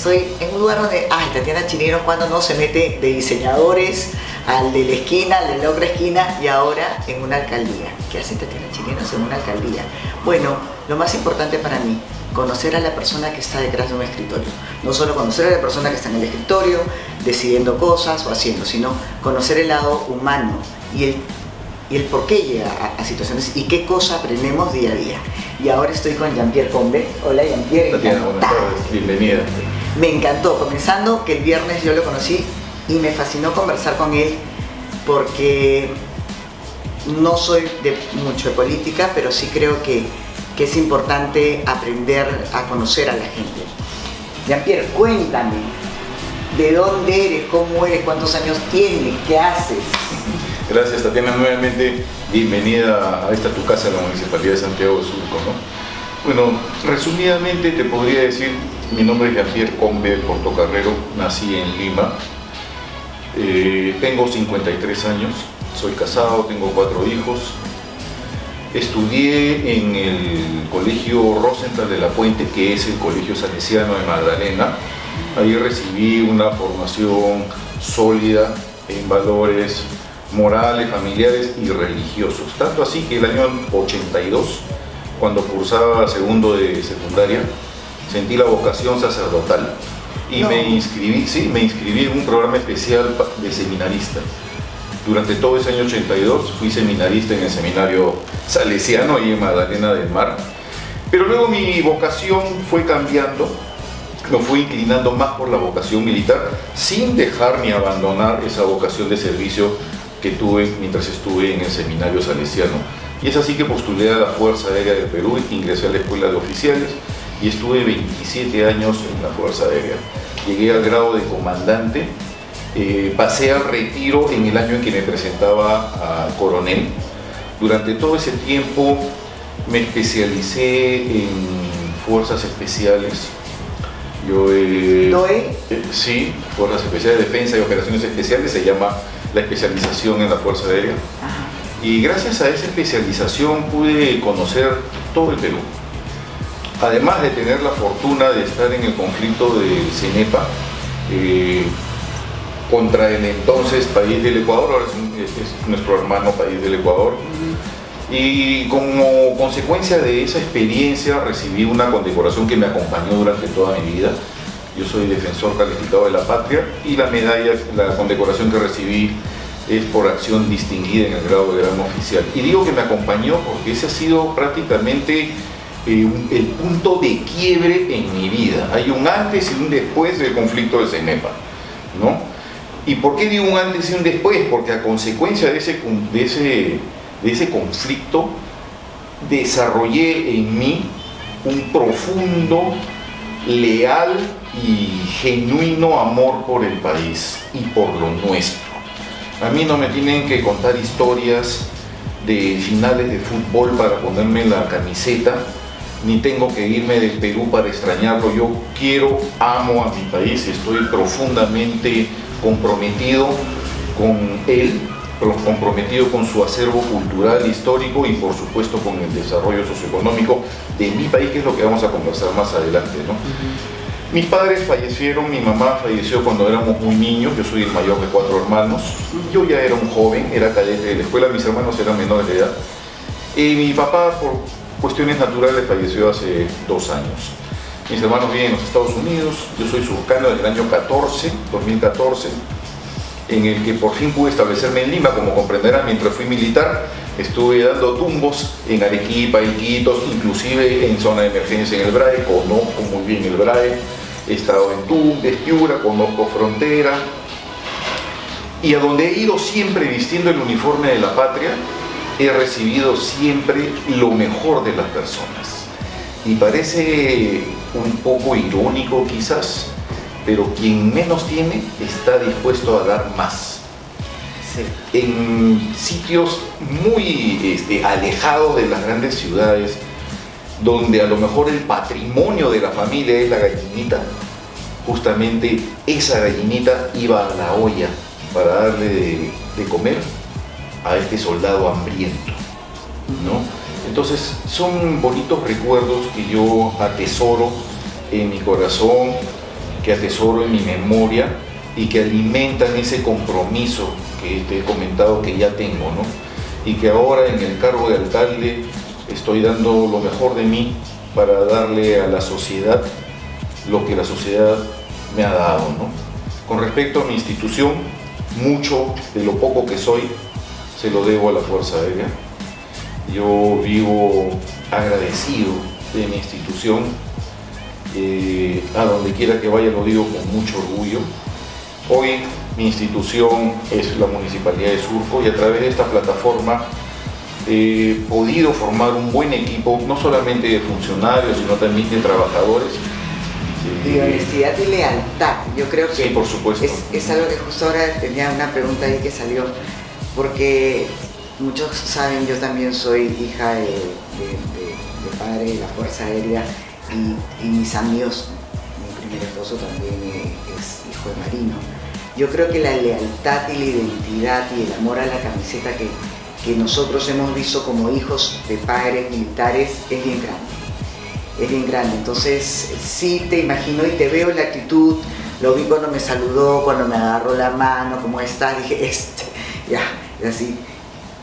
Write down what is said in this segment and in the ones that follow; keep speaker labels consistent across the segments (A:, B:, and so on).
A: estoy en un lugar donde, Tatiana Chininos cuando no se mete de diseñadores al de la esquina, al de la otra esquina y ahora en una alcaldía. ¿Qué hace Tatiana Chininos en una alcaldía? Bueno, lo más importante para mí, conocer a la persona que está detrás de un escritorio. No solo conocer a la persona que está en el escritorio, decidiendo cosas o haciendo, sino conocer el lado humano y el por qué llega a situaciones y qué cosa aprendemos día a día. Y ahora estoy con Jean-Pierre Combe. Hola Jean-Pierre.
B: Tatiana, buenas tardes, bienvenida.
A: Me encantó, comenzando que el viernes yo lo conocí y me fascinó conversar con él porque no soy mucho de política, pero sí creo que es importante aprender a conocer a la gente. Jean-Pierre, cuéntame, ¿de dónde eres? ¿Cómo eres? ¿Cuántos años tienes? ¿Qué haces?
B: Gracias, Tatiana, nuevamente bienvenida a esta tu casa, la Municipalidad de Santiago de Surco, ¿no? Bueno, resumidamente te podría decir, mi nombre es Jean-Pierre Combe Portocarrero, nací en Lima, tengo 53 años, soy casado, tengo 4 hijos, estudié en el Colegio Rosenthal de la Puente, que es el Colegio Salesiano de Magdalena. Ahí recibí una formación sólida en valores morales, familiares y religiosos. Tanto así que el año 82, cuando cursaba segundo de secundaria, sentí la vocación sacerdotal y me inscribí en un programa especial de seminarista. Durante todo ese año 82 fui seminarista en el seminario salesiano y en Magdalena del Mar. Pero luego mi vocación fue cambiando, me fui inclinando más por la vocación militar, sin dejar ni abandonar esa vocación de servicio que tuve mientras estuve en el seminario salesiano. Y es así que postulé a la Fuerza Aérea del Perú, ingresé a la Escuela de Oficiales y estuve 27 años en la Fuerza Aérea. Llegué al grado de comandante. Pasé al retiro en el año en que me presentaba a coronel. Durante todo ese tiempo me especialicé en fuerzas especiales. Sí, Fuerzas Especiales de Defensa y Operaciones Especiales, se llama la especialización en la Fuerza Aérea. Y gracias a esa especialización pude conocer todo el Perú. Además de tener la fortuna de estar en el conflicto del CENEPA, contra el entonces país del Ecuador, ahora es nuestro hermano país del Ecuador. Y como consecuencia de esa experiencia recibí una condecoración que me acompañó durante toda mi vida. Yo soy defensor calificado de la patria y la medalla, la condecoración que recibí es por acción distinguida en el grado de gran oficial. Y digo que me acompañó porque ese ha sido prácticamente el punto de quiebre en mi vida. Hay un antes y un después del conflicto de CENEPA, ¿no? ¿Y por qué digo un antes y un después? Porque a consecuencia de ese conflicto desarrollé en mí un profundo, leal y genuino amor por el país y por lo nuestro. A mí no me tienen que contar historias de finales de fútbol para ponerme la camiseta, ni tengo que irme del Perú para extrañarlo. Yo amo a mi país, estoy profundamente comprometido con él, comprometido con su acervo cultural, histórico y por supuesto con el desarrollo socioeconómico de mi país, que es lo que vamos a conversar más adelante, ¿no? Mis padres fallecieron, mi mamá falleció cuando éramos muy niños, yo soy el mayor de 4 hermanos, yo ya era un joven, era cadete de la escuela, mis hermanos eran menores de edad, y mi papá por cuestiones naturales falleció hace 2 años. Mis hermanos viven en los Estados Unidos, yo soy surcano desde el año 2014, en el que por fin pude establecerme en Lima. Como comprenderán, mientras fui militar, estuve dando tumbos en Arequipa, Iquitos, inclusive en zona de emergencia en el BRAE, conozco muy bien el BRAE, he estado en Tumbes, Piura, conozco frontera, y a donde he ido siempre vistiendo el uniforme de la patria, he recibido siempre lo mejor de las personas. Y parece un poco irónico quizás, pero quien menos tiene está dispuesto a dar más. Sí. En sitios muy alejados de las grandes ciudades, donde a lo mejor el patrimonio de la familia es la gallinita, justamente esa gallinita iba a la olla para darle de comer a este soldado hambriento, ¿no? Entonces son bonitos recuerdos que yo atesoro en mi corazón que atesoro en mi memoria y que alimentan ese compromiso que te he comentado que ya tengo, ¿no? Y que ahora en el cargo de alcalde estoy dando lo mejor de mí para darle a la sociedad lo que la sociedad me ha dado, ¿no? Con respecto a mi institución, mucho de lo poco que soy se lo debo a la Fuerza Aérea. Yo vivo agradecido de mi institución, a donde quiera que vaya lo digo con mucho orgullo. Hoy mi institución es la Municipalidad de Surco y a través de esta plataforma he podido formar un buen equipo, no solamente de funcionarios, sino también de trabajadores.
A: De honestidad y lealtad, yo creo que
B: sí, por supuesto.
A: Es algo que justo ahora tenía una pregunta ahí que salió, porque muchos saben, yo también soy hija de padre de la Fuerza Aérea y mis amigos, mi primer esposo también es hijo de marino. Yo creo que la lealtad y la identidad y el amor a la camiseta que nosotros hemos visto como hijos de padres militares es bien grande. Es bien grande, entonces sí te imagino y te veo la actitud, lo vi cuando me saludó, cuando me agarró la mano, ¿cómo estás? Dije, ya, así,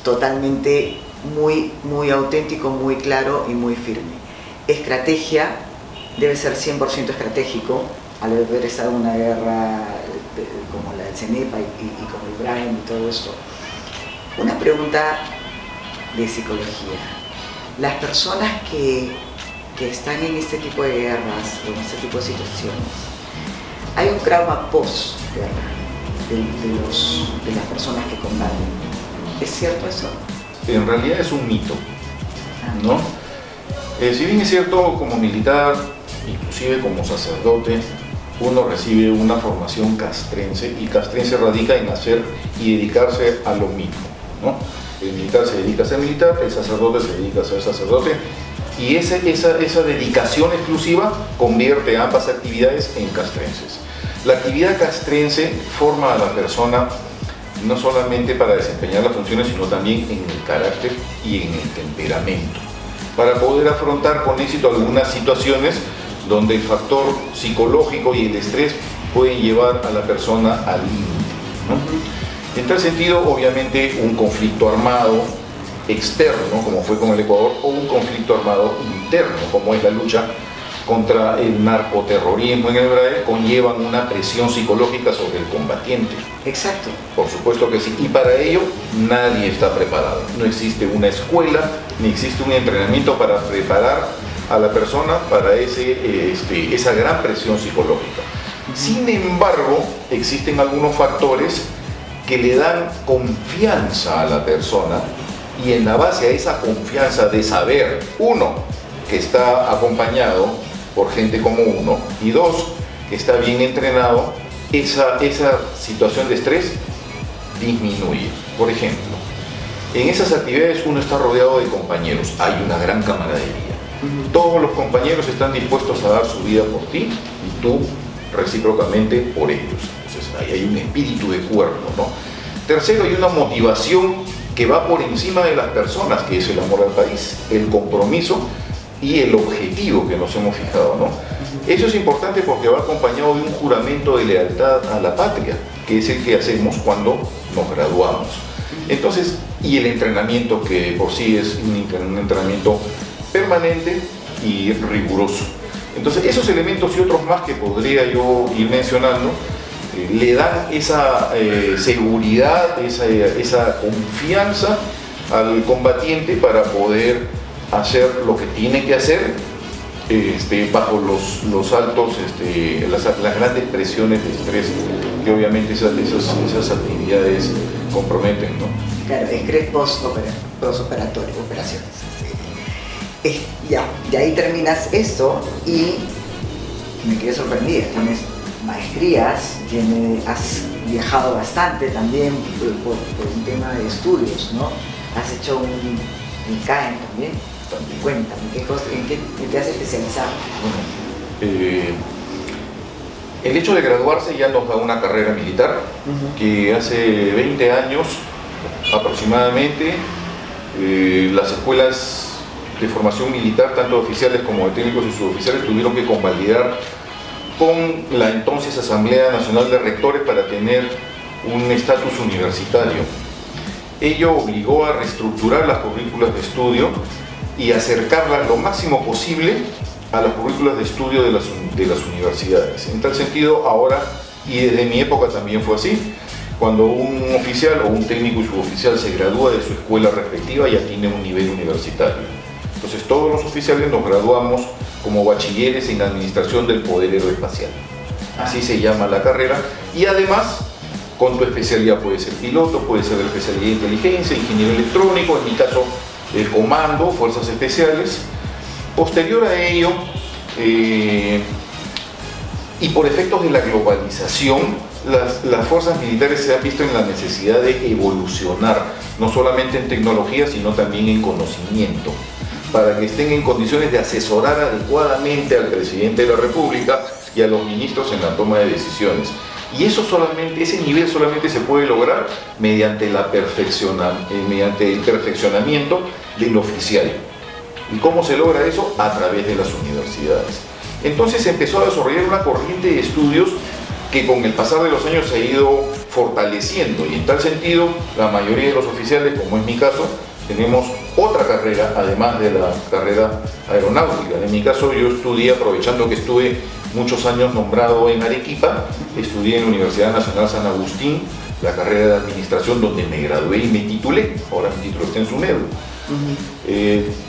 A: totalmente muy auténtico, muy claro y muy firme. Estrategia, debe ser 100% estratégico, al haber estado en una guerra como la del CENEPA y como Ibrahim y todo esto. Una pregunta de psicología. Las personas que están en este tipo de guerras, en este tipo de situaciones, hay un trauma post-guerra de las personas que combaten. ¿Es cierto eso?
B: En realidad es un mito, ¿no? Si bien es cierto, como militar, inclusive como sacerdote, uno recibe una formación castrense, y castrense radica en hacer y dedicarse a lo mismo, ¿no? El militar se dedica a ser militar, el sacerdote se dedica a ser sacerdote, y esa dedicación exclusiva convierte ambas actividades en castrenses. La actividad castrense forma a la persona no solamente para desempeñar las funciones, sino también en el carácter y en el temperamento, para poder afrontar con éxito algunas situaciones donde el factor psicológico y el estrés pueden llevar a la persona al límite, ¿no? En tal sentido, obviamente, un conflicto armado externo, como fue con el Ecuador, o un conflicto armado interno, como es la lucha contra el narcoterrorismo en el Brasil, conllevan una presión psicológica sobre el combatiente.
A: Exacto.
B: Por supuesto que sí, y para ello nadie está preparado. No existe una escuela, ni existe un entrenamiento para preparar a la persona para esa gran presión psicológica. Sin embargo, existen algunos factores que le dan confianza a la persona, y en la base a esa confianza de saber, uno, que está acompañado por gente como uno, y dos, que está bien entrenado, esa situación de estrés disminuye. Por ejemplo, en esas actividades uno está rodeado de compañeros, hay una gran camaradería. Todos los compañeros están dispuestos a dar su vida por ti y tú recíprocamente por ellos. Entonces ahí hay un espíritu de cuerpo, ¿no? Tercero, hay una motivación que va por encima de las personas, que es el amor al país, el compromiso y el objetivo que nos hemos fijado, ¿no? Eso es importante porque va acompañado de un juramento de lealtad a la patria, que es el que hacemos cuando nos graduamos. Entonces, y el entrenamiento, que por sí es un entrenamiento permanente y riguroso. Entonces, esos elementos y otros más que podría yo ir mencionando, le dan esa seguridad, esa confianza al combatiente para poder hacer lo que tiene que hacer bajo los altos, las grandes presiones de estrés que obviamente esas actividades comprometen, ¿no?
A: Claro, estrés postoperatorio, operaciones. Y ahí terminas esto y me quedé sorprendida. Tienes maestrías, has viajado bastante también por un tema de estudios, ¿no? Has hecho un CAEM también. Cuéntame, ¿en qué te has especializado?
B: Bueno, el hecho de graduarse ya nos da una carrera militar, que hace 20 años aproximadamente las escuelas de formación militar, tanto oficiales como de técnicos y suboficiales, tuvieron que convalidar con la entonces Asamblea Nacional de Rectores para tener un estatus universitario. Ello obligó a reestructurar las currículas de estudio y acercarlas lo máximo posible a las currículas de estudio de las universidades. En tal sentido, ahora, y desde mi época también fue así, cuando un oficial o un técnico y suboficial se gradúa de su escuela respectiva, ya tiene un nivel universitario. Entonces todos los oficiales nos graduamos como bachilleres en Administración del Poder Aeroespacial. Así se llama la carrera, y además con tu especialidad puede ser piloto, puede ser de la especialidad de inteligencia, ingeniero electrónico, en mi caso el comando, fuerzas especiales. Posterior a ello, y por efectos de la globalización, las fuerzas militares se han visto en la necesidad de evolucionar, no solamente en tecnología, sino también en conocimiento, para que estén en condiciones de asesorar adecuadamente al presidente de la República y a los ministros en la toma de decisiones. Y eso ese nivel solamente se puede lograr mediante el perfeccionamiento del oficial. ¿Y cómo se logra eso? A través de las universidades. Entonces se empezó a desarrollar una corriente de estudios que con el pasar de los años se ha ido fortaleciendo, y en tal sentido la mayoría de los oficiales, como es mi caso, tenemos otra carrera además de la carrera aeronáutica. En mi caso yo estudié, aprovechando que estuve muchos años nombrado en Arequipa, estudié en la Universidad Nacional San Agustín la carrera de administración, donde me gradué y me titulé. Ahora mi título está en SUNEDU.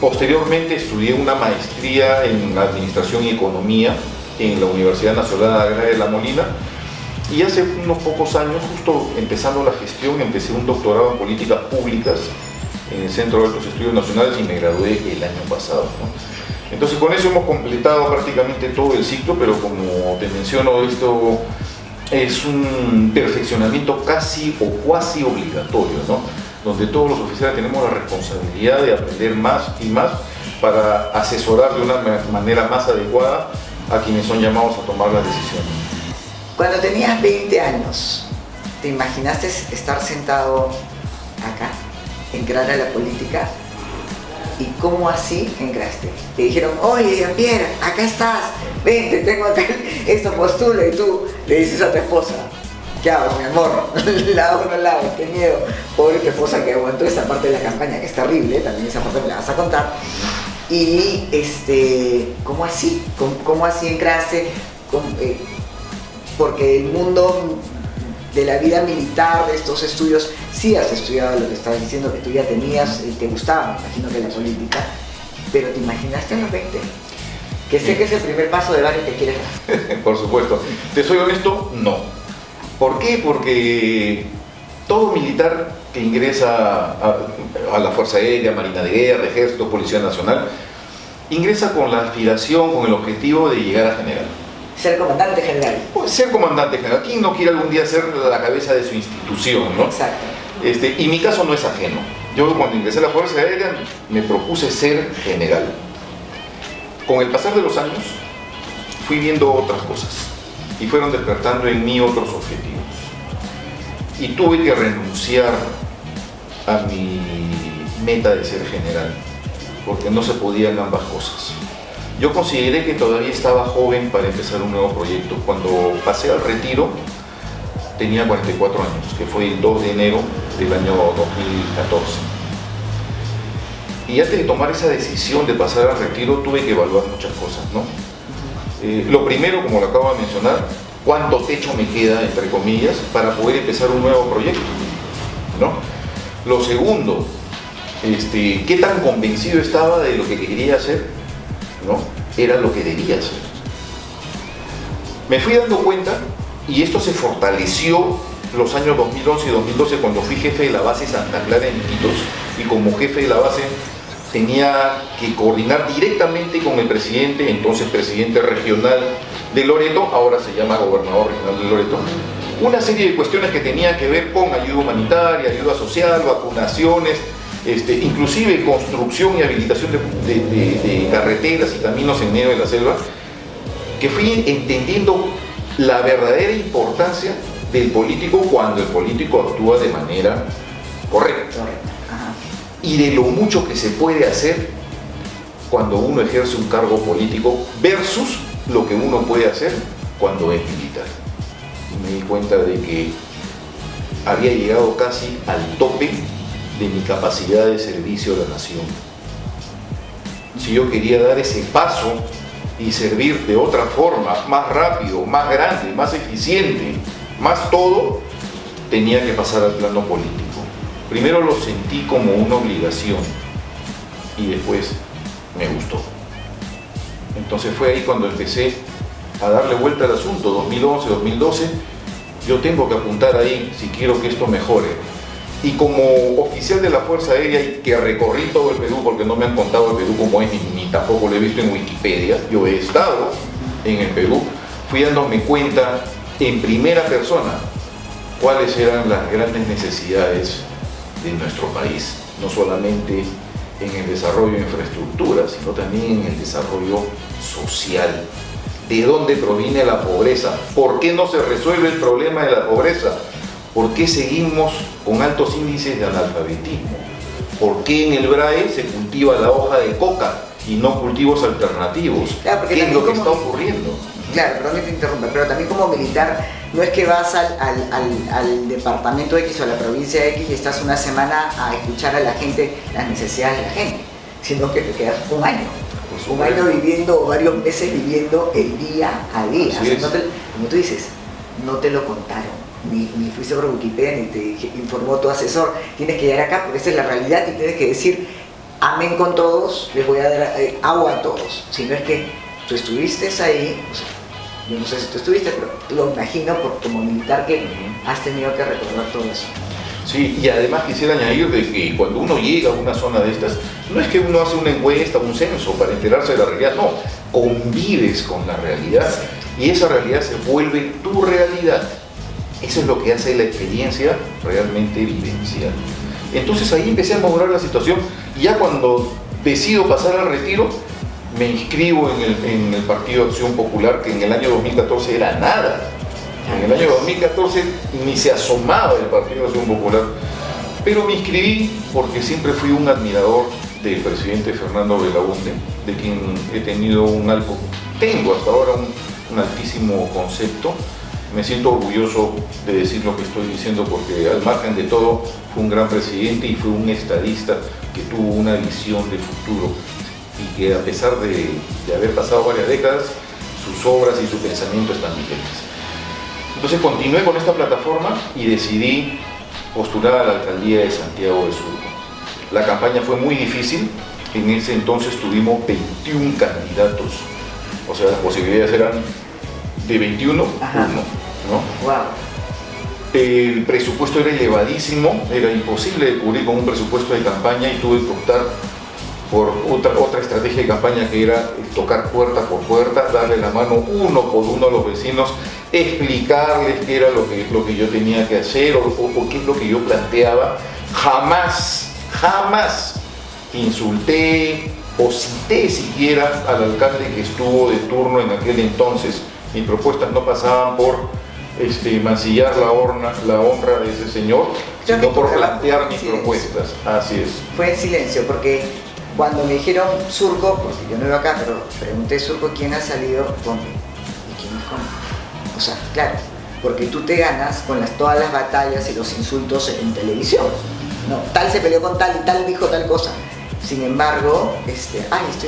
B: Posteriormente estudié una maestría en administración y economía en la Universidad Nacional Agraria de La Molina, y hace unos pocos años, justo empezando la gestión, empecé un doctorado en políticas públicas en el Centro de Altos Estudios Nacionales y me gradué el año pasado, ¿no? Entonces con eso hemos completado prácticamente todo el ciclo, pero como te menciono, esto es un perfeccionamiento casi o cuasi obligatorio, ¿no? Donde todos los oficiales tenemos la responsabilidad de aprender más y más para asesorar de una manera más adecuada a quienes son llamados a tomar las decisiones.
A: Cuando tenías 20 años, ¿te imaginaste estar sentado acá, entrar a la política? ¿Y cómo así entraste? Te dijeron, oye, Jean-Pierre, acá estás, ven, te tengo acá, esto postula, y tú le dices a tu esposa, ¿qué hago, mi amor? ¿La hago o no la hago? Qué miedo. Pobre tu esposa que aguantó esta parte de la campaña, que es terrible, también esa parte me la vas a contar. Y, ¿cómo así? ¿Cómo así entraste? Porque el mundo de la vida militar, de estos estudios, sí has estudiado lo que estabas diciendo, que tú ya tenías, te gustaba, me imagino que la política, pero ¿te imaginaste en los 20? Que sé que es el primer paso de varios que quieres dar.
B: Por supuesto. ¿Te soy honesto? No. ¿Por qué? Porque todo militar que ingresa a la Fuerza Aérea, Marina de Guerra, Ejército, Policía Nacional, ingresa con la aspiración, con el objetivo de llegar a general.
A: Ser comandante general.
B: Pues ser comandante general. ¿Quién no quiere algún día ser la cabeza de su institución, no?
A: Exacto.
B: Y mi caso no es ajeno. Yo cuando ingresé a la Fuerza Aérea me propuse ser general. Con el pasar de los años fui viendo otras cosas y fueron despertando en mí otros objetivos. Y tuve que renunciar a mi meta de ser general, porque no se podían ambas cosas. Yo consideré que todavía estaba joven para empezar un nuevo proyecto. Cuando pasé al retiro, tenía 44 años, que fue el 2 de enero del año 2014. Y antes de tomar esa decisión de pasar al retiro, tuve que evaluar muchas cosas, ¿no? Lo primero, como lo acabo de mencionar, cuánto techo me queda, entre comillas, para poder empezar un nuevo proyecto, ¿no? Lo segundo, qué tan convencido estaba de lo que quería hacer, ¿no? Era lo que debía hacer. Me fui dando cuenta, y esto se fortaleció los años 2011 y 2012 cuando fui jefe de la base Santa Clara en Iquitos, y como jefe de la base tenía que coordinar directamente con el presidente, entonces presidente regional de Loreto, ahora se llama gobernador regional de Loreto, una serie de cuestiones que tenían que ver con ayuda humanitaria, ayuda social, vacunaciones, inclusive construcción y habilitación de carreteras y caminos en medio de la selva, que fui entendiendo la verdadera importancia del político cuando el político actúa de manera correcta. Y de lo mucho que se puede hacer cuando uno ejerce un cargo político versus lo que uno puede hacer cuando es militar. Y me di cuenta de que había llegado casi al tope de mi capacidad de servicio a la nación. Si yo quería dar ese paso y servir de otra forma, más rápido, más grande, más eficiente, más todo, tenía que pasar al plano político. Primero lo sentí como una obligación y después me gustó. Entonces fue ahí cuando empecé a darle vuelta al asunto, 2011, 2012, yo tengo que apuntar ahí si quiero que esto mejore. Y como oficial de la Fuerza Aérea, y que recorrí todo el Perú, porque no me han contado el Perú como es, ni tampoco lo he visto en Wikipedia, yo he estado en el Perú, fui dándome cuenta en primera persona cuáles eran las grandes necesidades de nuestro país, no solamente en el desarrollo de infraestructura, sino también en el desarrollo social. ¿De dónde proviene la pobreza? ¿Por qué no se resuelve el problema de la pobreza? ¿Por qué seguimos con altos índices de analfabetismo? ¿Por qué en el BRAE se cultiva la hoja de coca y no cultivos alternativos?
A: Claro,
B: ¿Qué es lo que está ocurriendo?
A: Claro, perdón que te interrumpa, pero también como militar no es que vas al departamento X o a la provincia X y estás una semana a escuchar a la gente, las necesidades de la gente, sino que te quedas un año. Un año viviendo, o varios meses viviendo el día a día. O sea, como tú dices, no te lo contaron, ni fuiste por Wikipedia, ni te informó tu asesor. Tienes que llegar acá porque esa es la realidad y tienes que decir amén con todos, les voy a dar agua a todos. Si no es que tú estuviste ahí, o sea, yo no sé si tú estuviste, pero lo imagino como militar que has tenido que recordar todo eso.
B: Sí, y además quisiera añadir de que cuando uno llega a una zona de estas, no es que uno hace una encuesta, un censo para enterarse de la realidad, no, convives con la realidad y esa realidad se vuelve tu realidad. Eso es lo que hace la experiencia realmente vivencial. Entonces ahí empecé a mejorar la situación y ya cuando decido pasar al retiro, me inscribo en el Partido Acción Popular, que en el año 2014 era nada. En el año 2014 ni se asomaba el Partido Acción Popular, pero me inscribí porque siempre fui un admirador del presidente Fernando Belaúnde, de quien tengo hasta ahora un altísimo concepto. Me siento orgulloso de decir lo que estoy diciendo porque al margen de todo fue un gran presidente y fue un estadista que tuvo una visión de futuro y que a pesar de haber pasado varias décadas, sus obras y su pensamiento están vigentes. Entonces continué con esta plataforma y decidí postular a la alcaldía de Santiago de Surco. La campaña fue muy difícil, en ese entonces tuvimos 21 candidatos, o sea las posibilidades eran de 21,
A: Ajá.
B: uno, ¿no?
A: Wow.
B: El presupuesto era elevadísimo, era imposible de cubrir con un presupuesto de campaña y tuve que optar por otra estrategia de campaña que era tocar puerta por puerta, darle la mano uno por uno a los vecinos, explicarles qué era lo que yo tenía que hacer o qué es lo que yo planteaba. Jamás insulté o cité siquiera al alcalde que estuvo de turno en aquel entonces. Mis propuestas no pasaban por mancillar la honra de ese señor, sino por plantear mis propuestas. Así es.
A: Fue en silencio, porque cuando me dijeron Surco, porque yo no iba acá, pero pregunté Surco quién ha salido con y quién es con. O sea, claro, porque tú te ganas con todas las batallas y los insultos en televisión. No, tal se peleó con tal y tal dijo tal cosa. Sin embargo, estoy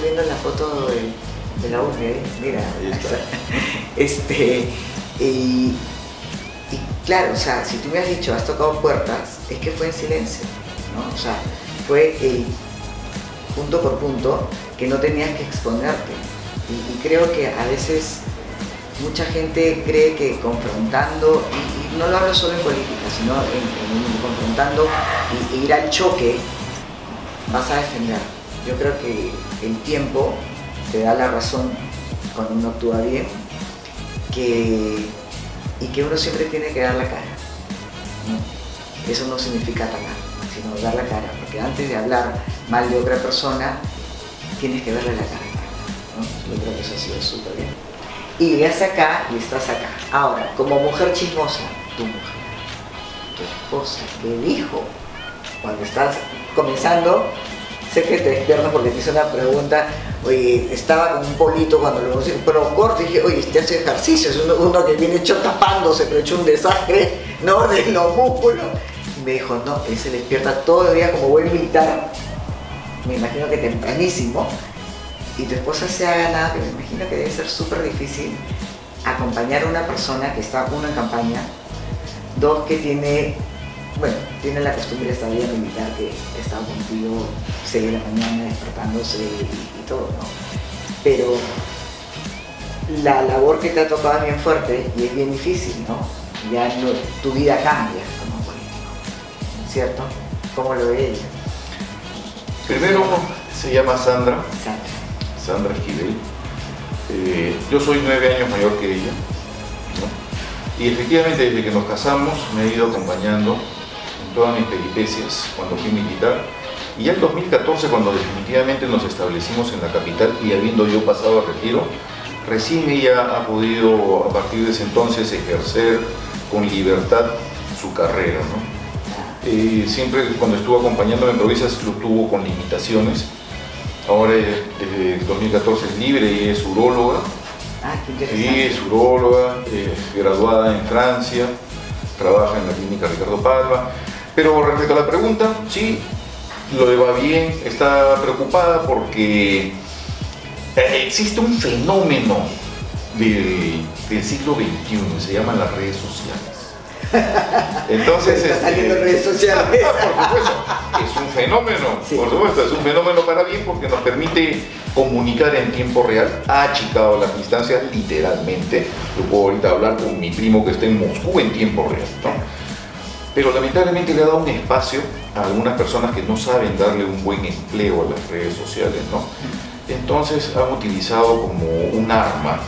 A: viendo la foto de la UNE, mira, ahí está. Y claro, o sea, si tú me has dicho, has tocado puertas, es que fue en silencio, ¿no? O sea, fue punto por punto que no tenías que exponerte. Y creo que a veces mucha gente cree que confrontando, y no lo hablo solo en política, sino en confrontando e ir al choque, vas a defender. Yo creo que el tiempo te da la razón cuando uno actúa bien, y que uno siempre tiene que dar la cara, ¿no? Eso no significa atacar, sino dar la cara, porque antes de hablar mal de otra persona, tienes que verle la cara, ¿no? Yo creo que eso ha sido súper bien. Y llegas acá y estás acá. Ahora, como mujer chismosa, tu mujer, tu esposa, ¿qué dijo? Cuando estás comenzando, sé que te despiertas porque te hice una pregunta. Oye, estaba con un polito cuando lo conocí, pero corto, dije, oye, este hace ejercicio, es uno que viene hecho tapándose, pero hecho un desastre, ¿no? De los músculos. Y me dijo, no, él se despierta todo el día como buen militar, me imagino que tempranísimo, y tu esposa se ha ganado, que me imagino que debe ser súper difícil, acompañar a una persona que está, uno, en campaña, dos, que tiene la costumbre de esta vida militar, que está contigo 6 de la mañana despertándose y todo, ¿no? Pero la labor que te ha tocado es bien fuerte y es bien difícil, ¿no? Ya no, tu vida cambia como político, ¿cierto? ¿Cómo lo ve ella?
B: Primero se llama Sandra.
A: Sandra.
B: Sandra Esquivel. Yo soy 9 años mayor que ella, ¿no? Y efectivamente desde que nos casamos me ha ido acompañando en todas mis peripecias cuando fui militar. Y ya en 2014, cuando definitivamente nos establecimos en la capital y habiendo yo pasado a retiro, recién ella ha podido a partir de ese entonces ejercer con libertad su carrera, ¿no? Siempre cuando estuvo acompañándome en provincias lo tuvo con limitaciones. Ahora desde el 2014 es libre y es uróloga.
A: Ah, qué interesante.
B: Sí, es uróloga, graduada en Francia, trabaja en la clínica Ricardo Palma. Pero respecto a la pregunta, sí, lo va bien, está preocupada porque existe un fenómeno del siglo XXI, se llaman las redes sociales. Entonces,
A: está saliendo en redes sociales.
B: Por supuesto, es un fenómeno, sí. Por supuesto, es un fenómeno para bien porque nos permite comunicar en tiempo real, ha achicado las distancias literalmente. Yo puedo ahorita hablar con mi primo que está en Moscú en tiempo real, ¿no? Pero lamentablemente le ha dado un espacio a algunas personas que no saben darle un buen empleo a las redes sociales, ¿no? Entonces han utilizado como un arma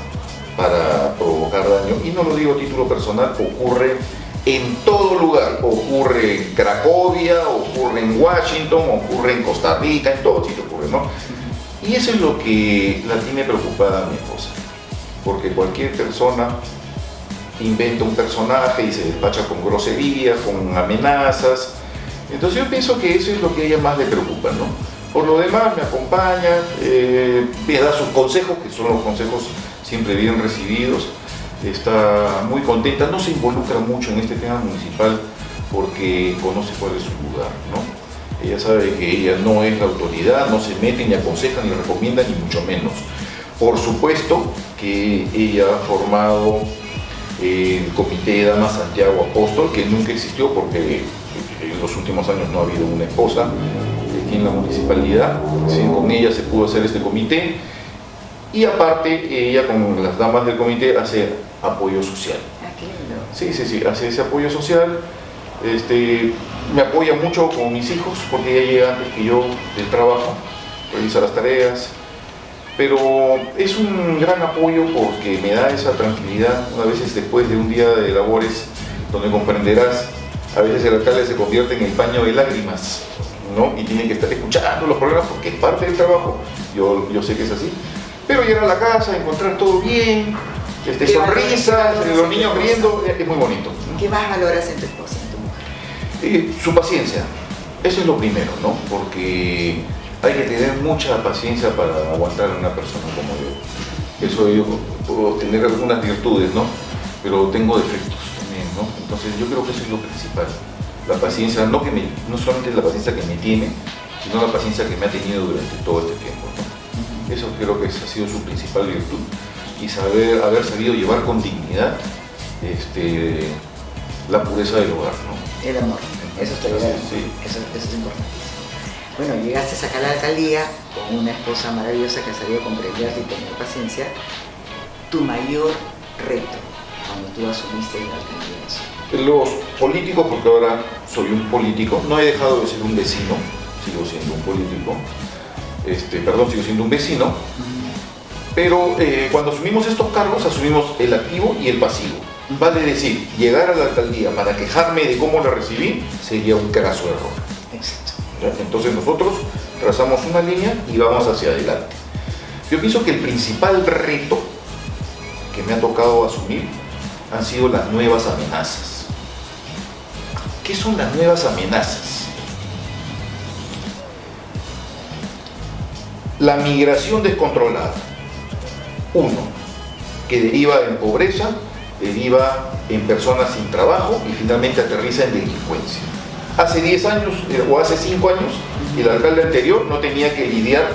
B: para provocar daño, y no lo digo a título personal, ocurre en todo lugar, ocurre en Cracovia, ocurre en Washington, ocurre en Costa Rica, en todo sitio ocurre, ¿no? Y eso es lo que la tiene preocupada a mi esposa, porque cualquier persona inventa un personaje y se despacha con groserías, con amenazas. Entonces yo pienso que eso es lo que a ella más le preocupa, ¿no? Por lo demás me acompaña, me da sus consejos, que son los consejos siempre bien recibidos. Está muy contenta, no se involucra mucho en este tema municipal porque conoce cuál es su lugar, ¿no? Ella sabe que ella no es la autoridad, no se mete, ni aconseja, ni recomienda, ni mucho menos. Por supuesto que ella ha formado el Comité de Damas Santiago Apóstol, que nunca existió porque en los últimos años no ha habido una esposa aquí en la municipalidad. Sí, con ella se pudo hacer este comité. Y aparte, ella con las damas del comité hace apoyo social. Sí, hace ese apoyo social. Me apoya mucho con mis hijos, porque ella llega antes que yo del trabajo, revisa las tareas. Pero es un gran apoyo porque me da esa tranquilidad, a veces después de un día de labores, donde comprenderás, a veces el alcalde se convierte en el paño de lágrimas, ¿no? Y tiene que estar escuchando los problemas porque es parte del trabajo. Yo sé que es así. Pero llegar a la casa, encontrar todo bien, sonrisas, los niños riendo, es muy bonito.
A: ¿Qué más valoras en tu esposa, en tu mujer?
B: Su paciencia, eso es lo primero, ¿no? Porque hay que tener mucha paciencia para aguantar a una persona como yo. Eso yo puedo tener algunas virtudes, ¿no? Pero tengo defectos también, ¿no? Entonces yo creo que eso es lo principal. La paciencia, no solamente la paciencia que me tiene, sino la paciencia que me ha tenido durante todo este tiempo, ¿no? Eso creo que ha sido su principal virtud, y haber sabido llevar con dignidad la pureza del hogar, ¿no?
A: El amor, eso está bien, sí. Eso es importantísimo. Bueno, llegaste acá a la alcaldía con una esposa maravillosa que ha sabido comprenderte y tener paciencia. Tu mayor reto cuando tú asumiste la alcaldía.
B: Los políticos, porque ahora soy un político, no he dejado de ser un vecino, sigo siendo un político. Sigo siendo un vecino, pero cuando asumimos estos cargos, asumimos el activo y el pasivo. Vale decir, llegar a la alcaldía para quejarme de cómo la recibí sería un craso error.
A: Exacto.
B: Entonces nosotros trazamos una línea y vamos hacia adelante. Yo pienso que el principal reto que me ha tocado asumir han sido las nuevas amenazas. ¿Qué son las nuevas amenazas? La migración descontrolada. Uno, que deriva en pobreza, deriva en personas sin trabajo y finalmente aterriza en delincuencia. Hace 10 años o hace 5 años, el alcalde anterior no tenía que lidiar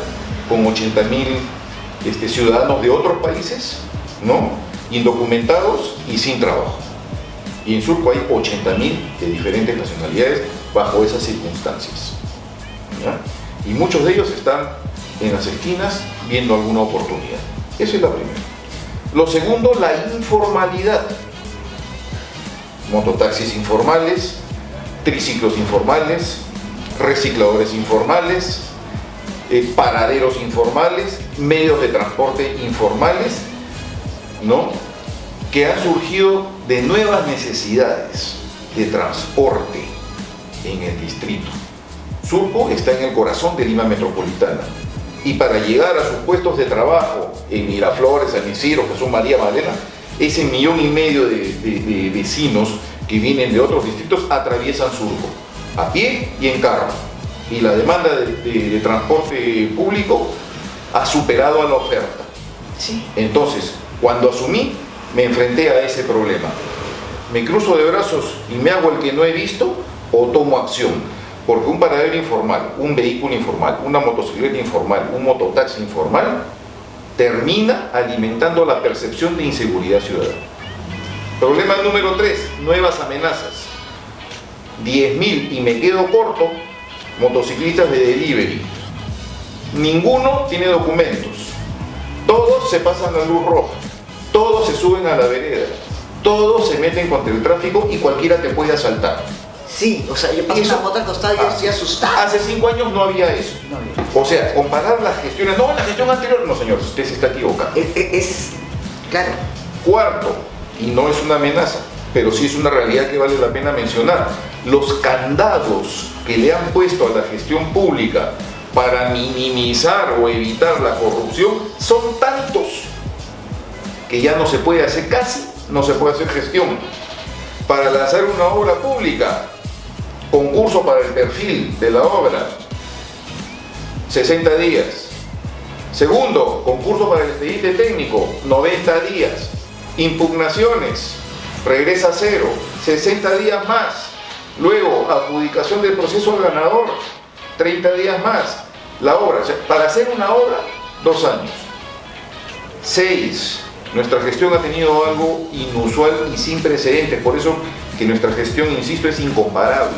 B: con 80.000 ciudadanos de otros países, ¿no?, indocumentados y sin trabajo. Y en Surco hay 80.000 de diferentes nacionalidades bajo esas circunstancias, ¿ya? Y muchos de ellos están en las esquinas viendo alguna oportunidad. Esa es la primera. Lo segundo, la informalidad. Mototaxis informales, triciclos informales, recicladores informales, paraderos informales, medios de transporte informales, ¿no?, que han surgido de nuevas necesidades de transporte en el distrito. Surco está en el corazón de Lima metropolitana y para llegar a sus puestos de trabajo en Miraflores, San Isidro, Jesús María, Magdalena, ese 1,5 millones de vecinos que vienen de otros distritos atraviesan Surco a pie y en carro, y la demanda de transporte público ha superado a la oferta.
A: Sí.
B: Entonces, cuando asumí, me enfrenté a ese problema. ¿Me cruzo de brazos y me hago el que no he visto o tomo acción? Porque un paradero informal, un vehículo informal, una motocicleta informal, un mototaxi informal termina alimentando la percepción de inseguridad ciudadana. Problema número 3, nuevas amenazas. 10.000, y me quedo corto, motociclistas de delivery. Ninguno tiene documentos. Todos se pasan la luz roja. Todos se suben a la vereda. Todos se meten contra el tráfico y cualquiera te puede asaltar.
A: Sí, o sea, yo pasé una moto al costado y yo estoy asustado.
B: Hace 5 años no había eso.
A: No había.
B: O sea, comparar las gestiones, no, la gestión anterior, no señor, usted se está equivocando.
A: Claro.
B: Cuarto, y no es una amenaza, pero sí es una realidad que vale la pena mencionar, los candados que le han puesto a la gestión pública para minimizar o evitar la corrupción son tantos que ya no se puede hacer, casi no se puede hacer gestión. Para lanzar una obra pública, concurso para el perfil de la obra, 60 días. Segundo, concurso para el expediente técnico, 90 días. Impugnaciones, regresa a cero, 60 días más. Luego, adjudicación del proceso al ganador, 30 días más. La obra, o sea, para hacer una obra, 2 años. 6. Nuestra gestión ha tenido algo inusual y sin precedentes, por eso que nuestra gestión, insisto, es incomparable.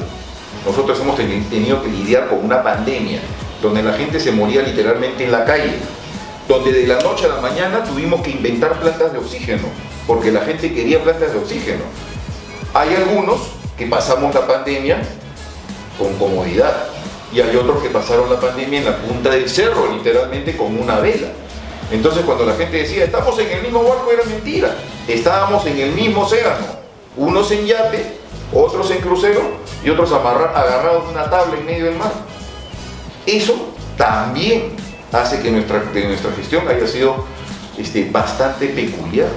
B: Nosotros hemos tenido que lidiar con una pandemia, donde la gente se moría literalmente en la calle, donde de la noche a la mañana tuvimos que inventar plantas de oxígeno, porque la gente quería plantas de oxígeno. Hay algunos que pasamos la pandemia con comodidad, y hay otros que pasaron la pandemia en la punta del cerro, literalmente con una vela. Entonces cuando la gente decía, estamos en el mismo barco, era mentira. Estábamos en el mismo océano, unos en yate, otros en crucero y otros agarrados de una tabla en medio del mar. Eso también hace que nuestra gestión haya sido bastante peculiar.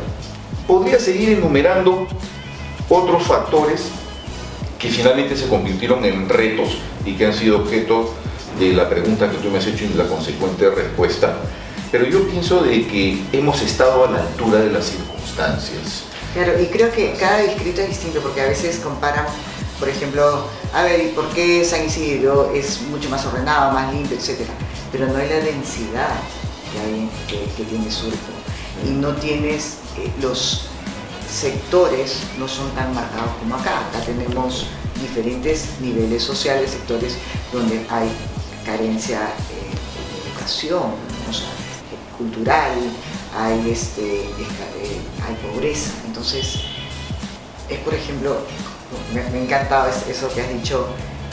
B: Podría seguir enumerando otros factores que finalmente se convirtieron en retos y que han sido objeto de la pregunta que tú me has hecho y de la consecuente respuesta. Pero yo pienso de que hemos estado a la altura de las circunstancias.
A: Claro, y creo que cada distrito es distinto, porque a veces comparan, por ejemplo, a ver, ¿y por qué San Isidro es mucho más ordenado, más limpio, etcétera? Pero no hay la densidad que tiene Surco, y no tienes los sectores, no son tan marcados como acá. Acá tenemos diferentes niveles sociales, sectores donde hay carencia de educación, o sea, cultural, hay pobreza. Entonces, es, por ejemplo, me encantaba eso que has dicho,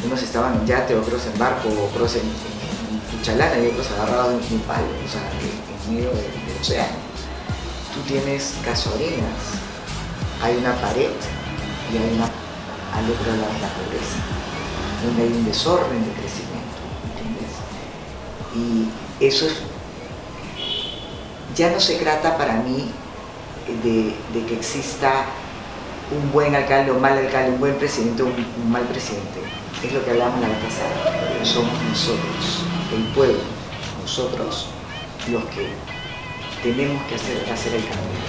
A: unos estaban en yate, otros en barco, otros en Tuchalana y otros agarrados de un palo, o sea, en medio del océano. Tú tienes gasolinas, hay una pared y hay al otro lado la pobreza, donde hay un desorden de crecimiento, ¿entiendes? Y eso es, ya no se trata para mí de que exista un buen alcalde o un mal alcalde, un buen presidente o un mal presidente. Es lo que hablamos la vez pasada, somos nosotros, el pueblo, nosotros los que tenemos que hacer el cambio.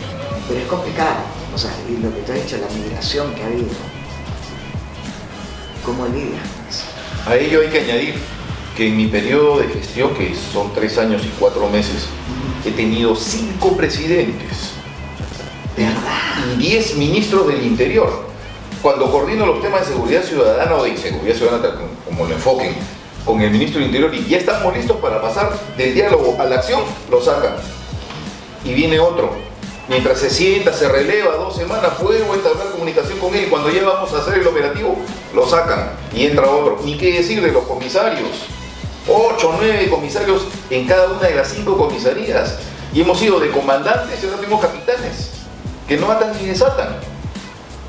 A: Pero es complicado, o sea, y lo que tú has dicho, la migración que ha habido, ¿cómo lidias con eso?
B: A ello hay que añadir que en mi periodo de gestión, que son 3 años y 4 meses, he tenido 5 presidentes y 10 ministros del interior. Cuando coordino los temas de seguridad ciudadana o de inseguridad ciudadana, como lo enfoquen, con el ministro del Interior, y ya estamos listos para pasar del diálogo a la acción, lo sacan. Y viene otro. Mientras se sienta, se releva 2 semanas, puedo entablar comunicación con él, y cuando ya vamos a hacer el operativo, lo sacan y entra otro. Ni qué decir de los comisarios. 8 o 9 comisarios en cada una de las 5 comisarías. Y hemos ido de comandantes y ahora tenemos capitanes, que no atan ni desatan.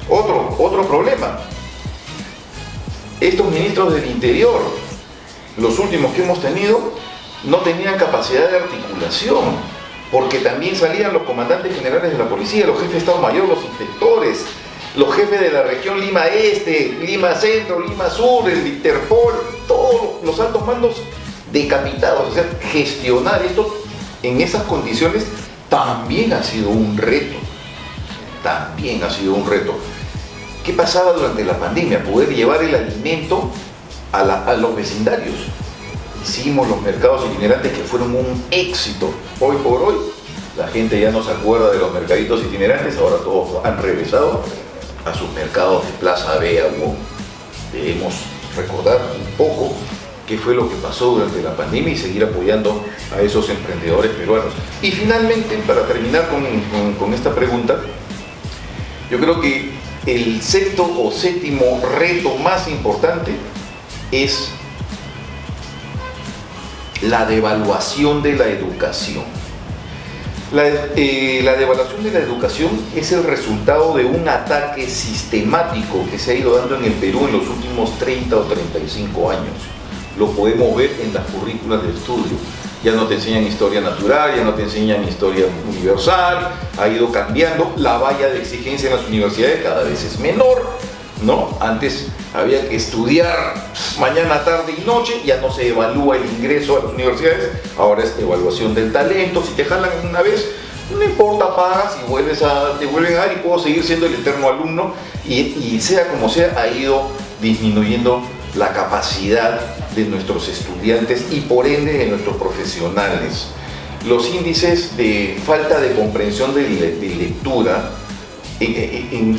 B: Otro problema. Estos ministros del Interior, los últimos que hemos tenido, no tenían capacidad de articulación, porque también salían los comandantes generales de la policía, los jefes de Estado Mayor, los inspectores, los jefes de la región Lima Este, Lima Centro, Lima Sur, el Interpol, todos los altos mandos decapitados. O sea, gestionar esto en esas condiciones también ha sido un reto. También ha sido un reto. ¿Qué pasaba durante la pandemia? Poder llevar el alimento a los vecindarios. Hicimos los mercados itinerantes que fueron un éxito. Hoy por hoy, la gente ya no se acuerda de los mercaditos itinerantes, ahora todos han regresado a sus mercados de Plaza Vea. Debemos recordar un poco qué fue lo que pasó durante la pandemia y seguir apoyando a esos emprendedores peruanos. Y finalmente, para terminar con esta pregunta, yo creo que el sexto o séptimo reto más importante es la devaluación de la educación. La devaluación de la educación es el resultado de un ataque sistemático que se ha ido dando en el Perú en los últimos 30 o 35 años. Lo podemos ver en las currículas de estudio. Ya no te enseñan historia natural, ya no te enseñan historia universal, ha ido cambiando, la valla de exigencia en las universidades cada vez es menor, ¿no? Antes había que estudiar mañana, tarde y noche, ya no se evalúa el ingreso a las universidades, ahora es evaluación del talento. Si te jalan una vez, no importa, pagas y te vuelven a dar y puedo seguir siendo el eterno alumno, y sea como sea, ha ido disminuyendo la capacidad de nuestros estudiantes y por ende de nuestros profesionales. Los índices de falta de comprensión de lectura,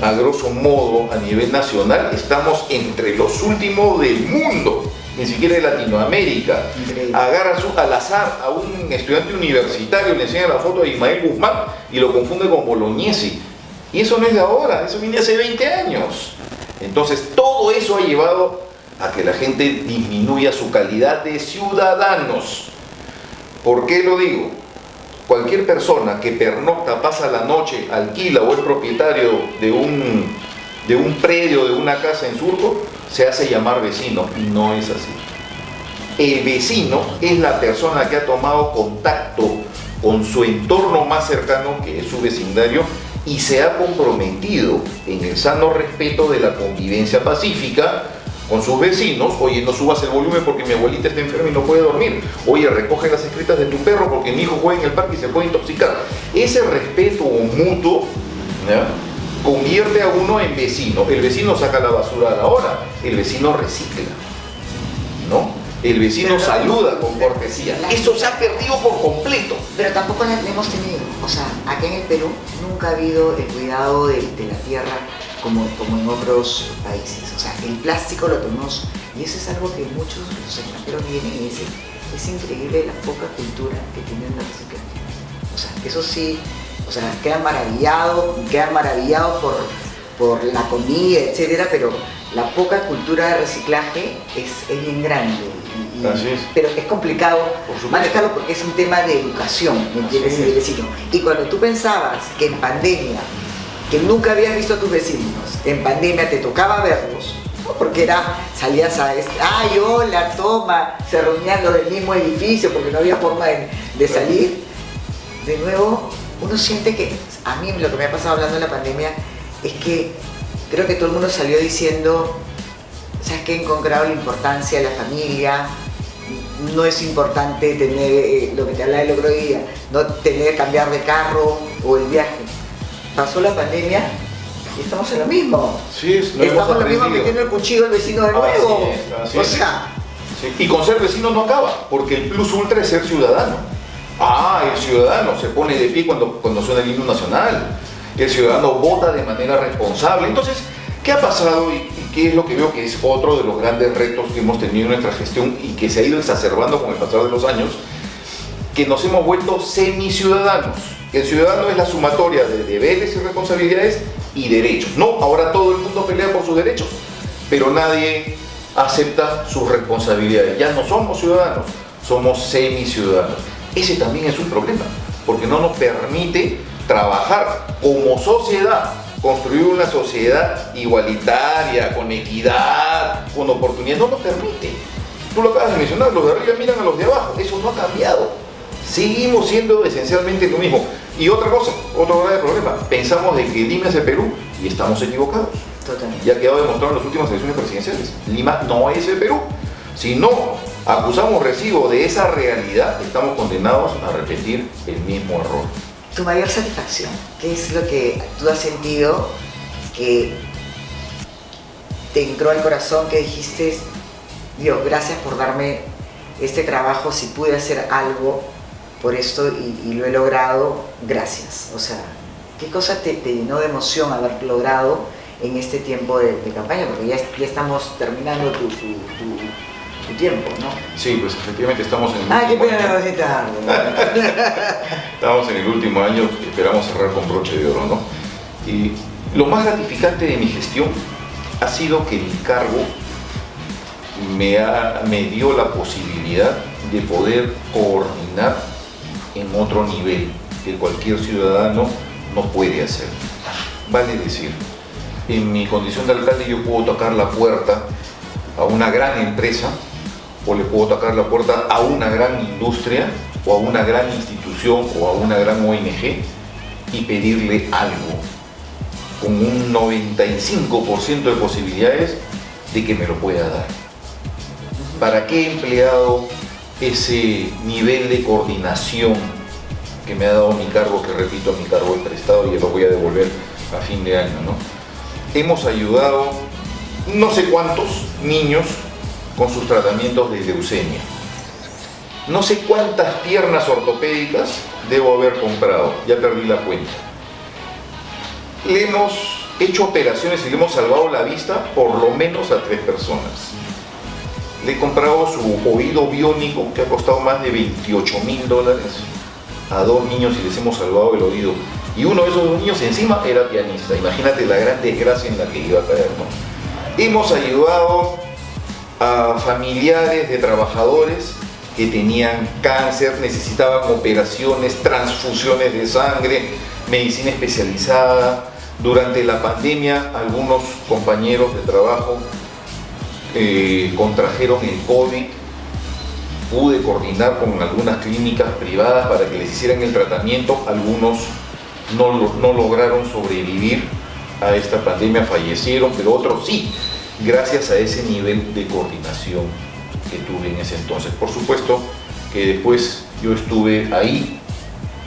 B: a grosso modo a nivel nacional, estamos entre los últimos del mundo, ni siquiera de Latinoamérica. Agarra al azar a un estudiante universitario, le enseña la foto de Ismael Guzmán y lo confunde con Bolognesi. Y eso no es de ahora, eso viene hace 20 años. Entonces todo eso ha llevado a que la gente disminuya su calidad de ciudadanos. ¿Por qué lo digo? Cualquier persona que pernocta, pasa la noche, alquila o es propietario de un predio, de una casa en Surco, se hace llamar vecino, y no es así. El vecino es la persona que ha tomado contacto con su entorno más cercano, que es su vecindario, y se ha comprometido en el sano respeto de la convivencia pacífica con sus vecinos. Oye, no subas el volumen porque mi abuelita está enferma y no puede dormir. Oye, recoge las excretas de tu perro porque mi hijo juega en el parque y se puede intoxicar. Ese respeto mutuo, ¿ya?, convierte a uno en vecino. El vecino saca la basura a la hora, el vecino recicla, ¿no? El vecino saluda con cortesía. Eso se ha perdido por completo.
A: Pero tampoco la hemos tenido. O sea, aquí en el Perú nunca ha habido el cuidado de la tierra como en otros países. O sea, el plástico lo tenemos, y eso es algo que muchos de los extranjeros vienen y dicen, es increíble la poca cultura que tienen la reciclaje. O sea, eso sí, o sea, quedan maravillados por la comida, etcétera, pero la poca cultura de reciclaje es bien grande.
B: Así es.
A: Pero es complicado manejarlo porque es un tema de educación, ¿me entiendes? El vecino. Y cuando tú pensabas que en pandemia, que nunca habías visto a tus vecinos, en pandemia te tocaba verlos, ¿no? Porque salías a ay, hola, toma, se reunían los del mismo edificio porque no había forma de salir. De nuevo, uno siente que, a mí lo que me ha pasado hablando de la pandemia es que creo que todo el mundo salió diciendo, ¿sabes qué? He encontrado la importancia de la familia, no es importante tener, lo que te hablaba el otro día, no tener, cambiar de carro o el viaje. Pasó la pandemia y estamos en lo mismo.
B: Sí,
A: estamos en lo mismo metiendo el cuchillo al vecino de nuevo.
B: Así es. Sí. Y con ser vecino no acaba, porque el plus ultra es ser ciudadano. El ciudadano se pone de pie cuando suena el himno nacional. El ciudadano vota de manera responsable. Entonces, ¿qué ha pasado y qué es lo que veo que es otro de los grandes retos que hemos tenido en nuestra gestión y que se ha ido exacerbando con el pasar de los años? Que nos hemos vuelto semi-ciudadanos. El ciudadano es la sumatoria de deberes y responsabilidades y derechos. No, ahora todo el mundo pelea por sus derechos, pero nadie acepta sus responsabilidades. Ya no somos ciudadanos, somos semi-ciudadanos. Ese también es un problema, porque no nos permite trabajar como sociedad, construir una sociedad igualitaria, con equidad, con oportunidad. No nos permite. Tú lo acabas de mencionar, los de arriba miran a los de abajo. Eso no ha cambiado. Seguimos siendo esencialmente lo mismo. Y otra cosa, otro grave problema. Pensamos de que Lima es el Perú y estamos equivocados.
A: Totalmente.
B: Ya ha quedado demostrado en las últimas elecciones presidenciales. Lima no es el Perú. Si no acusamos recibo de esa realidad, estamos condenados a repetir el mismo error.
A: Tu mayor satisfacción, ¿qué es lo que tú has sentido que te entró al corazón, que dijiste, Dios, gracias por darme este trabajo, si pude hacer algo por esto y lo he logrado, gracias? O sea, ¿qué cosa te llenó de emoción haber logrado en este tiempo de campaña? Porque ya estamos terminando tu tiempo, ¿no?
B: Sí, pues efectivamente estamos en el
A: qué
B: último
A: pena
B: año.
A: de tarde.
B: Estamos en el último año, esperamos cerrar con broche de oro, ¿no? Y lo más gratificante de mi gestión ha sido que mi cargo me dio la posibilidad de poder coordinar en otro nivel que cualquier ciudadano no puede hacer. Vale decir, en mi condición de alcalde yo puedo tocar la puerta a una gran empresa, o le puedo tocar la puerta a una gran industria, o a una gran institución, o a una gran ONG, y pedirle algo, con un 95% de posibilidades de que me lo pueda dar. ¿Para qué he empleado ese nivel de coordinación que me ha dado mi cargo, que repito, mi cargo es prestado y lo voy a devolver a fin de año, ¿no? Hemos ayudado no sé cuántos niños con sus tratamientos de leucemia. No sé cuántas piernas ortopédicas debo haber comprado, ya perdí la cuenta. Le hemos hecho operaciones y le hemos salvado la vista por lo menos a 3 personas. Le he comprado su oído biónico, que ha costado más de $28.000 a 2 niños y les hemos salvado el oído. Y uno de esos 2 niños encima era pianista. Imagínate la gran desgracia en la que iba a caer, ¿no? Hemos ayudado a familiares de trabajadores que tenían cáncer, necesitaban operaciones, transfusiones de sangre, medicina especializada. Durante la pandemia, algunos compañeros de trabajo contrajeron el COVID. Pude coordinar con algunas clínicas privadas para que les hicieran el tratamiento. Algunos no lograron sobrevivir a esta pandemia, fallecieron, pero otros sí, gracias a ese nivel de coordinación que tuve en ese entonces. Por supuesto que después yo estuve ahí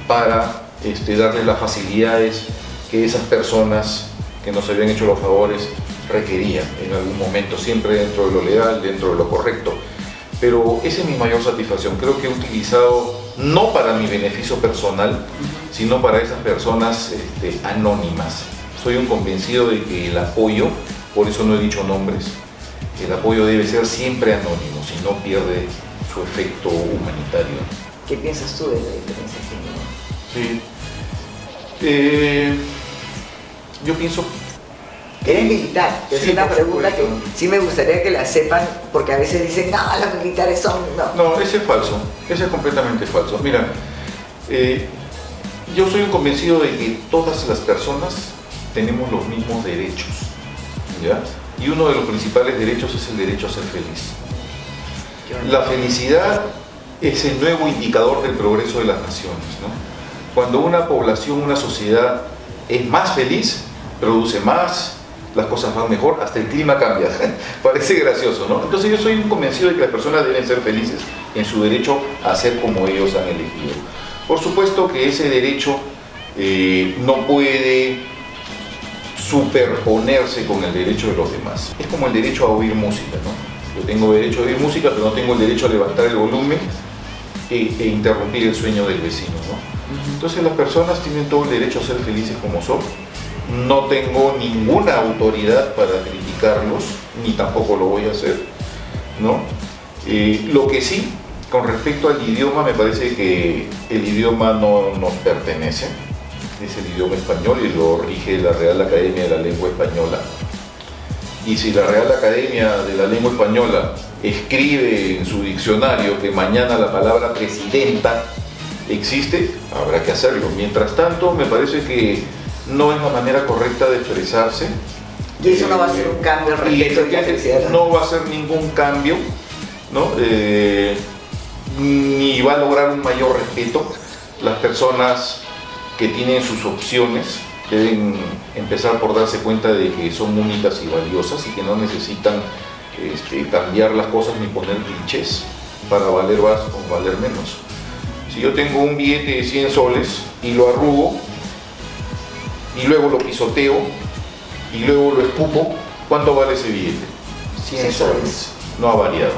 B: para darles las facilidades que esas personas que nos habían hecho los favores requerían en algún momento, siempre dentro de lo legal, dentro de lo correcto. Pero esa es mi mayor satisfacción. Creo que he utilizado, no para mi beneficio personal, sino para esas personas anónimas. Soy un convencido de que el apoyo, por eso no he dicho nombres, el apoyo debe ser siempre anónimo, si no pierde su efecto humanitario.
A: ¿Qué piensas tú de la diferencia de género?
B: Sí. Yo pienso...
A: Eres militar, es
B: Sí,
A: una
B: por
A: pregunta
B: supuesto.
A: que sí me gustaría que la sepan, porque a veces dicen, no, los militares son...
B: No, ese es falso, ese es completamente falso. Mira, yo soy un convencido de que todas las personas tenemos los mismos derechos, ¿ya? Y uno de los principales derechos es el derecho a ser feliz. La felicidad es el nuevo indicador del progreso de las naciones, ¿no? Cuando una población, una sociedad es más feliz, produce más, las cosas van mejor, hasta el clima cambia. Parece gracioso, ¿no? Entonces yo soy convencido de que las personas deben ser felices en su derecho a ser como ellos han elegido. Por supuesto que ese derecho no puede superponerse con el derecho de los demás. Es como el derecho a oír música, ¿no? Yo tengo derecho a oír música, pero no tengo el derecho a levantar el volumen e interrumpir el sueño del vecino, ¿no? Entonces las personas tienen todo el derecho a ser felices como son. No tengo ninguna autoridad para criticarlos, ni tampoco lo voy a hacer, ¿no? Lo que sí, con respecto al idioma, me parece que el idioma no nos pertenece, es el idioma español y lo rige la Real Academia de la Lengua Española. Y si la Real Academia de la Lengua Española escribe en su diccionario que mañana la palabra presidenta existe, habrá que hacerlo. Mientras tanto, me parece que no es la manera correcta de expresarse.
A: Y eso no va a ser un cambio respecto a la felicidad.
B: No va a ser ningún cambio, ¿no? Ni va a lograr un mayor respeto. Las personas que tienen sus opciones deben empezar por darse cuenta de que son únicas y valiosas y que no necesitan cambiar las cosas ni poner clichés para valer más o valer menos. Si yo tengo un billete de 100 soles y lo arrugo y luego lo pisoteo y luego lo escupo, ¿cuánto vale ese billete? 100 soles. No ha variado.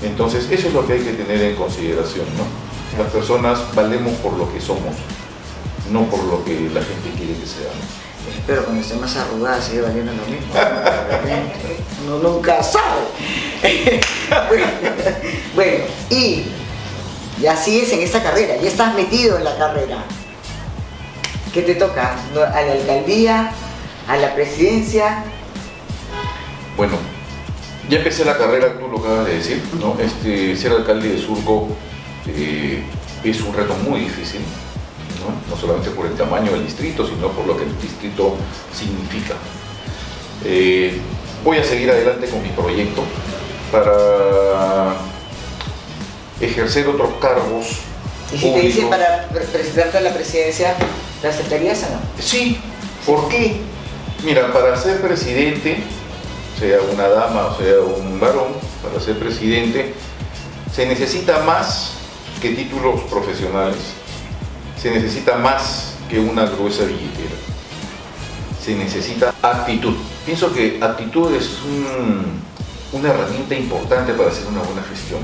B: Entonces eso es lo que hay que tener en consideración, ¿no? Las personas valemos por lo que somos, no por lo que la gente quiere que seamos.
A: Espero cuando esté más arrugada sigue valiendo lo mismo. Uno nunca sabe. Bueno, y ya sigues en esta carrera, ya estás metido en la carrera. ¿Qué te toca? ¿A la alcaldía? ¿A la presidencia?
B: Bueno, ya empecé la carrera, tú lo acabas de decir, ¿no? Ser alcalde de Surco es un reto muy difícil. ¿No? No solamente por el tamaño del distrito, sino por lo que el distrito significa. Voy a seguir adelante con mi proyecto para ejercer otros cargos.
A: ¿Y si te dicen para presentarte a la presidencia, ¿te aceptarías o no?
B: Sí, ¿por qué? Mira, para ser presidente, sea una dama o sea un varón, para ser presidente se necesita más que títulos profesionales. Se necesita más que una gruesa billetera. Se necesita actitud. Pienso que actitud es una herramienta importante para hacer una buena gestión.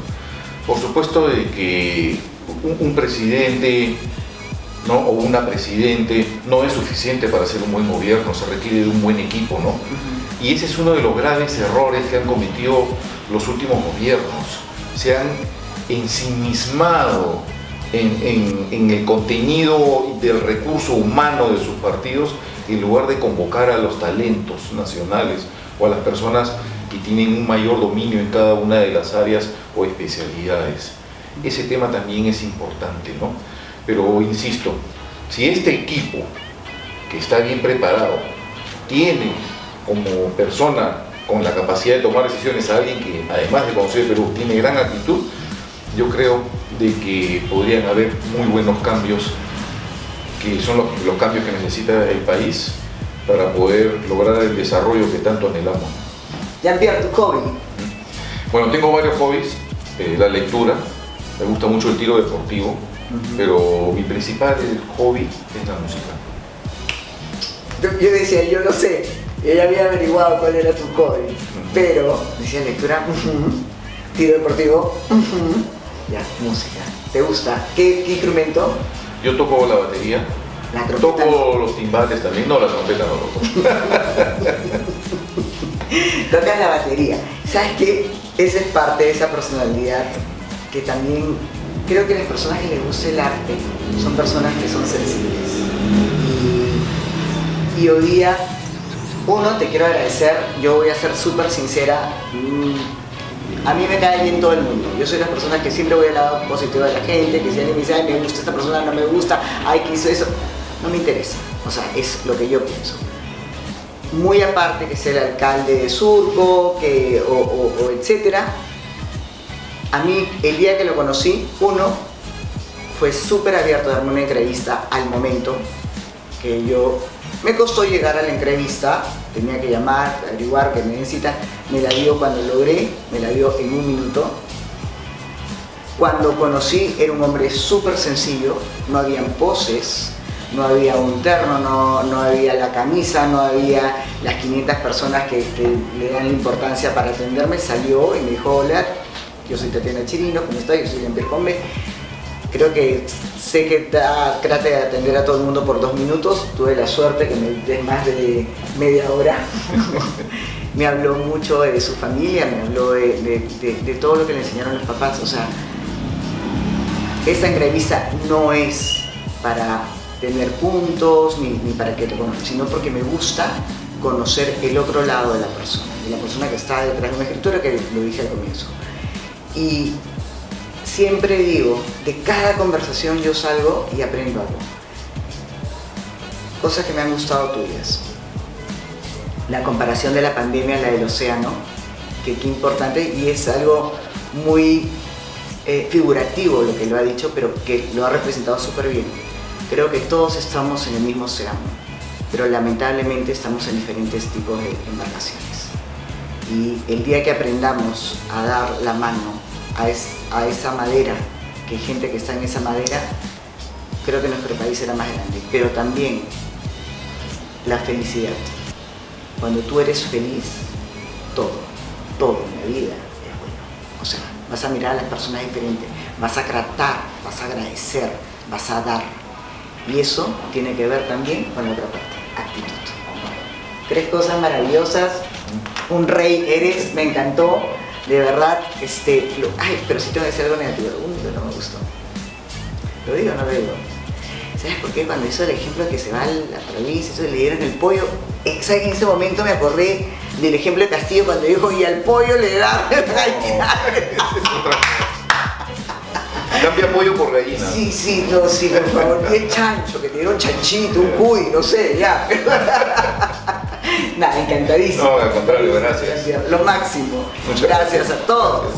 B: Por supuesto de que un presidente, ¿no? O una presidente no es suficiente para hacer un buen gobierno, se requiere de un buen equipo, ¿no? Y ese es uno de los graves errores que han cometido los últimos gobiernos. Se han ensimismado en el contenido del recurso humano de sus partidos en lugar de convocar a los talentos nacionales o a las personas que tienen un mayor dominio en cada una de las áreas o especialidades. Ese tema también es importante, ¿no? Pero insisto, si este equipo que está bien preparado tiene como persona con la capacidad de tomar decisiones a alguien que además de conocer el Perú tiene gran actitud, yo creo de que podrían haber muy buenos cambios, que son los cambios que necesita el país para poder lograr el desarrollo que tanto anhelamos.
A: Jean-Pierre, ¿tu hobby?
B: Bueno, tengo varios hobbies. La lectura, me gusta mucho el tiro deportivo, pero mi principal hobby es la música.
A: Yo decía, yo no sé, yo ya había averiguado cuál era tu hobby, pero decía lectura, tiro deportivo, ya, música. ¿Te gusta? ¿Qué instrumento?
B: Yo toco la batería, toco los timbales también, no, la trompeta no toco.
A: Tocas la batería. ¿Sabes qué? Esa es parte de esa personalidad que también creo que las personas que les gusta el arte son personas que son sensibles. Y hoy día, te quiero agradecer, yo voy a ser súper sincera. A mí me cae bien todo el mundo. Yo soy las personas que siempre voy al lado positivo de la gente, que si alguien me dice, ay, me gusta esta persona, no me gusta, ay, que hizo eso, no me interesa. O sea, es lo que yo pienso. Muy aparte que sea el alcalde de Surco, o etcétera, a mí el día que lo conocí, fue súper abierto a darme una entrevista al momento que yo Me costó llegar a la entrevista, tenía que llamar, averiguar que me necesita, me la dio cuando logré, me la dio en 1 minuto. Cuando conocí era un hombre súper sencillo, no habían poses, no había un terno, no había la camisa, no había las 500 personas que le dan la importancia para atenderme. Salió y me dijo: hola, yo soy Tatiana Chirino, ¿cómo estás? Yo soy Jean-Pierre Combe. Creo que sé que trate de atender a todo el mundo por 2 minutos. Tuve la suerte que me des más de media hora. Me habló mucho de su familia, me habló de todo lo que le enseñaron los papás. O sea, esa entrevista no es para tener puntos ni para que te conozcan, sino porque me gusta conocer el otro lado de la persona que está detrás de una escritura, que lo dije al comienzo. Y siempre digo, de cada conversación yo salgo y aprendo algo. Cosas que me han gustado tuyas. La comparación de la pandemia a la del océano, que qué importante, y es algo muy figurativo lo que lo ha dicho, pero que lo ha representado súper bien. Creo que todos estamos en el mismo océano, pero lamentablemente estamos en diferentes tipos de embarcaciones. Y el día que aprendamos a dar la mano a esa madera, que hay gente que está en esa madera, creo que nuestro país será más grande. Pero también la felicidad. Cuando tú eres feliz, todo en la vida es bueno. O sea, vas a mirar a las personas diferentes, vas a tratar, vas a agradecer, vas a dar. Y eso tiene que ver también con la otra parte, actitud. 3 cosas maravillosas, un rey eres, me encantó. De verdad, pero sí tengo que decir algo negativo, no me gustó. ¿Lo digo o no lo digo? ¿Sabes por qué? Cuando hizo el ejemplo que se va a la provincia, eso le dieron el pollo, ¿sabes? En ese momento me acordé del ejemplo de Castillo cuando dijo: y al pollo le da gallina.
B: Cambia pollo por gallina.
A: Sí, por favor. Y el chancho, que te dieron chanchito, un cuy, no sé, ya. Nada, encantadísimo.
B: No, al contrario, gracias.
A: Lo máximo.
B: Muchas
A: gracias a todos.